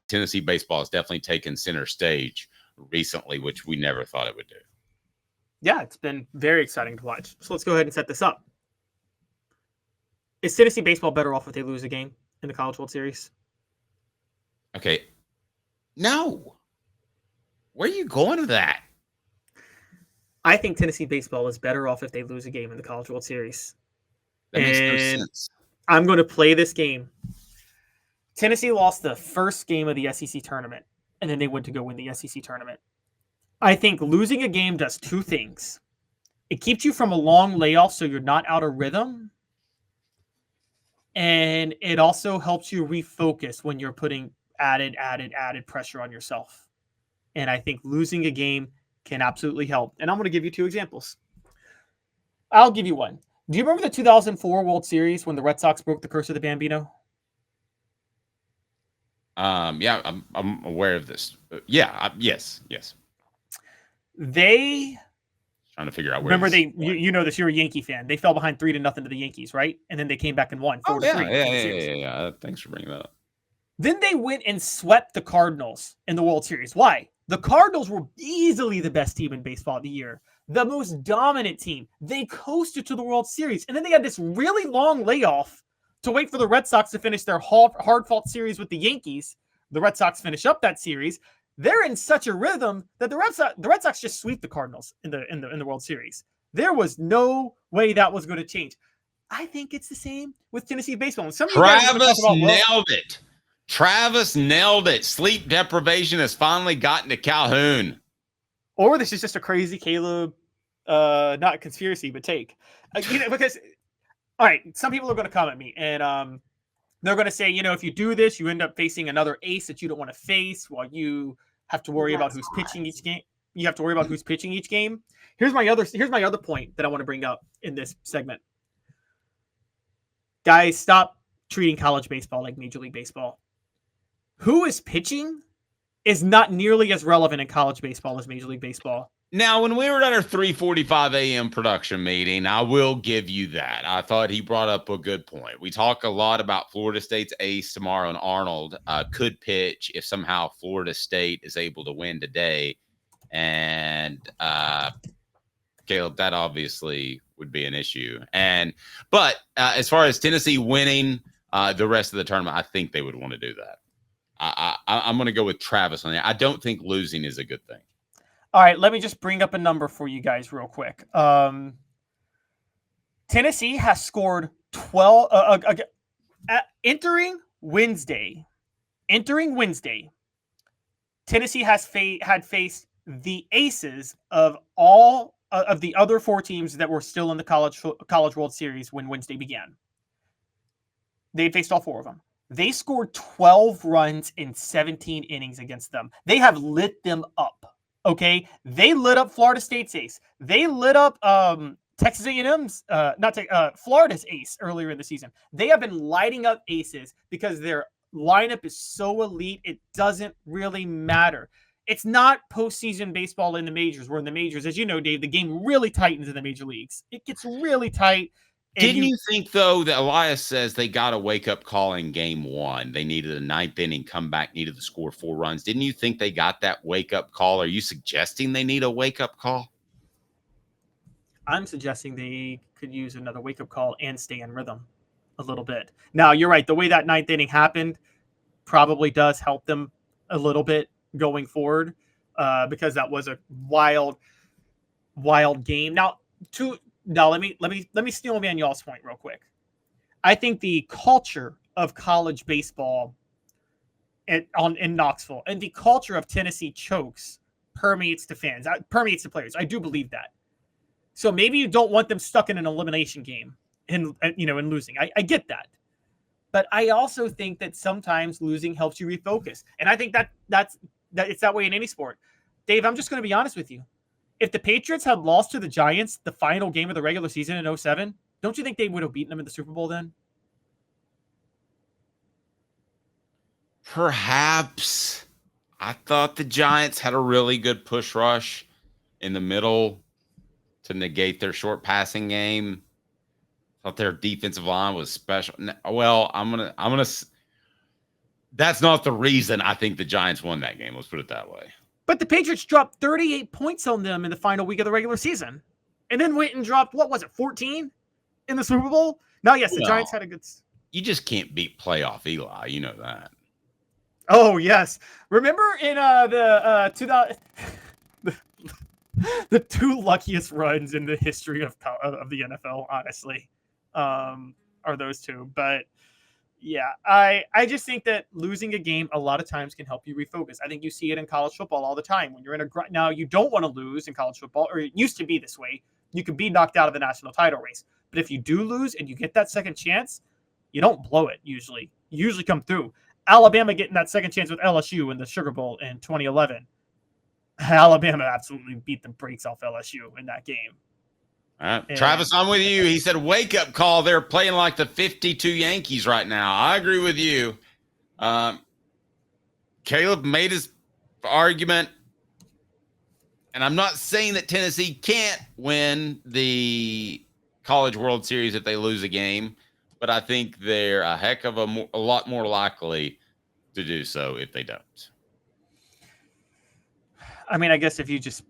Tennessee baseball has definitely taken center stage recently, which we never thought it would do. Yeah, it's been very exciting to watch. So let's go ahead and set this up. Is Tennessee baseball better off if they lose a game in the College World Series? Okay. No. Where are you going with that? I think Tennessee baseball is better off if they lose a game in the College World Series. That makes no sense. I'm going to play this game. Tennessee lost the first game of the SEC tournament, and then they went to go win the SEC tournament. I think losing a game does two things. It keeps you from a long layoff so you're not out of rhythm. And it also helps you refocus when you're putting added pressure on yourself. And I think losing a game can absolutely help. And I'm going to give you two examples. I'll give you one. Do you remember the 2004 World Series when the Red Sox broke the curse of the Bambino? Yeah, I'm aware of this. Yes. They trying to figure out where. Remember you know this. You're a Yankee fan. They fell behind 3-0 to the Yankees, right? And then they came back and won 4-3. Yeah. Thanks for bringing that up. Then they went and swept the Cardinals in the World Series. Why? The Cardinals were easily the best team in baseball of the year, the most dominant team. They coasted to the World Series, and then they had this really long layoff to wait for the Red Sox to finish their hard-fought series with the Yankees. The Red Sox finish up that series. They're in such a rhythm that the Red Sox just sweep the Cardinals in the World Series. There was no way that was going to change. I think it's the same with Tennessee baseball. Travis nailed it. Travis nailed it. Sleep deprivation has finally gotten to Calhoun. Or this is just a crazy Caleb, not conspiracy, but take. Because, all right, some people are going to come at me, and they're going to say, if you do this, you end up facing another ace that you don't want to face while you have to worry about who's pitching each game. You have to worry about who's pitching each game. Here's my other point that I want to bring up in this segment. Guys, stop treating college baseball like Major League Baseball. Who is pitching is not nearly as relevant in college baseball as Major League Baseball. Now, when we were at our 3:45 a.m. production meeting, I will give you that. I thought he brought up a good point. We talk a lot about Florida State's ace tomorrow, and Arnold could pitch if somehow Florida State is able to win today. And Caleb, that obviously would be an issue. But as far as Tennessee winning the rest of the tournament, I think they would want to do that. I'm going to go with Travis on that. I don't think losing is a good thing. All right, let me just bring up a number for you guys real quick. Tennessee has scored 12 entering Wednesday. Tennessee has had faced the aces of all of the other four teams that were still in the College World Series when Wednesday began. They faced all four of them. They scored 12 runs in 17 innings against them. They have lit them up. Okay, they lit up Florida State's ace. They lit up Texas A&M's, Florida's ace earlier in the season. They have been lighting up aces because their lineup is so elite. It doesn't really matter. It's not postseason baseball in the majors. Where in the majors, as you know, Dave, the game really tightens in the major leagues. It gets really tight. Didn't you think, though, that Elias says they got a wake-up call in game one? They needed a ninth inning comeback, needed to score 4 runs. Didn't you think they got that wake-up call? Are you suggesting they need a wake-up call? I'm suggesting they could use another wake-up call and stay in rhythm a little bit. Now, you're right. The way that ninth inning happened probably does help them a little bit going forward because that was a wild game. Now, let me steal man y'all's point real quick. I think the culture of college baseball in Knoxville and the culture of Tennessee chokes permeates to fans, permeates to players. I do believe that. So maybe you don't want them stuck in an elimination game and losing. I get that. But I also think that sometimes losing helps you refocus. And I think that it's that way in any sport. Dave, I'm just going to be honest with you. If the Patriots had lost to the Giants the final game of the regular season in 2007, don't you think they would have beaten them in the Super Bowl then? Perhaps. I thought the Giants had a really good push rush in the middle to negate their short passing game. Thought their defensive line was special. Well, I'm gonna. That's not the reason I think the Giants won that game. Let's put it that way. But the Patriots dropped 38 points on them in the final week of the regular season, and then went and dropped, what was it, 14 in the Super Bowl? Now, yes, the Giants had a good. You just can't beat playoff Eli. You know that. Oh yes, remember in the two luckiest runs in the history of the NFL, honestly, are those two. But yeah, I just think that losing a game a lot of times can help you refocus. I think you see it in college football all the time. When you're in now you don't want to lose in college football, or it used to be this way. You could be knocked out of the national title race. But if you do lose and you get that second chance, you don't blow it usually. You usually come through. Alabama getting that second chance with LSU in the Sugar Bowl in 2011. Alabama absolutely beat the brakes off LSU in that game. All right. Travis, I'm with you. He said, wake up call. They're playing like the 52 Yankees right now. I agree with you. Caleb made his argument. And I'm not saying that Tennessee can't win the College World Series if they lose a game, but I think they're a heck of a lot more likely to do so if they don't. I mean, I guess if you just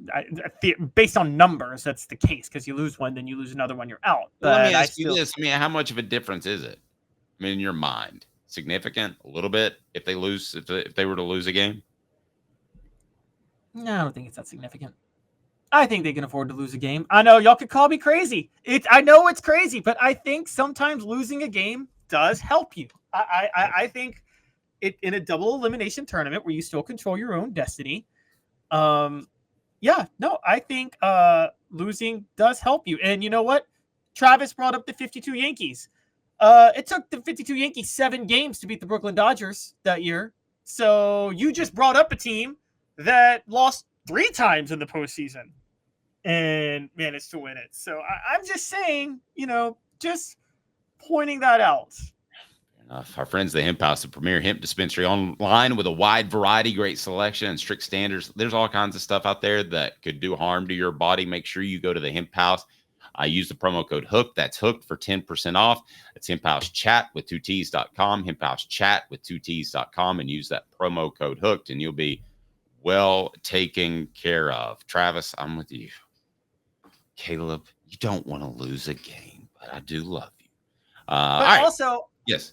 based on numbers, that's the case, because you lose one, then you lose another one, you're out. But let me ask you this. I mean, how much of a difference is it? I mean, in your mind, significant, a little bit if they lose, if they were to lose a game? No, I don't think it's that significant. I think they can afford to lose a game. I know y'all could call me crazy. I know it's crazy, but I think sometimes losing a game does help you. I think it in a double elimination tournament where you still control your own destiny. I think losing does help you. And you know what? Travis brought up the 52 Yankees. It took the 52 Yankees 7 games to beat the Brooklyn Dodgers that year. So you just brought up a team that lost 3 times in the postseason and managed to win it. So I'm just saying, just pointing that out. Our friends, the Hemp House, the premier hemp dispensary online with a wide variety, great selection, and strict standards. There's all kinds of stuff out there that could do harm to your body. Make sure you go to the Hemp House. I use the promo code HOOK. That's HOOK for 10% off. It's Hemp House Chat with 2Ts.com, Hemp House Chat with 2Ts.com, and use that promo code HOOKed, and you'll be well taken care of. Travis, I'm with you. Caleb, you don't want to lose a game, but I do love you. Also, yes.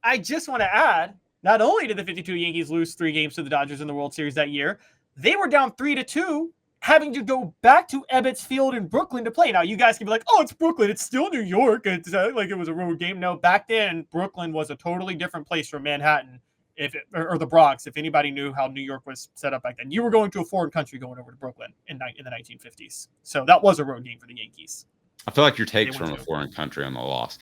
I just want to add, not only did the 52 Yankees lose 3 games to the Dodgers in the World Series that year, they were down 3-2, having to go back to Ebbets Field in Brooklyn to play. Now, you guys can be like, oh, it's Brooklyn. It's still New York. It's like it was a road game. No, back then, Brooklyn was a totally different place from Manhattan or the Bronx, if anybody knew how New York was set up back then. You were going to a foreign country going over to Brooklyn in the 1950s. So that was a road game for the Yankees. I feel like your take's from a foreign country on the loss.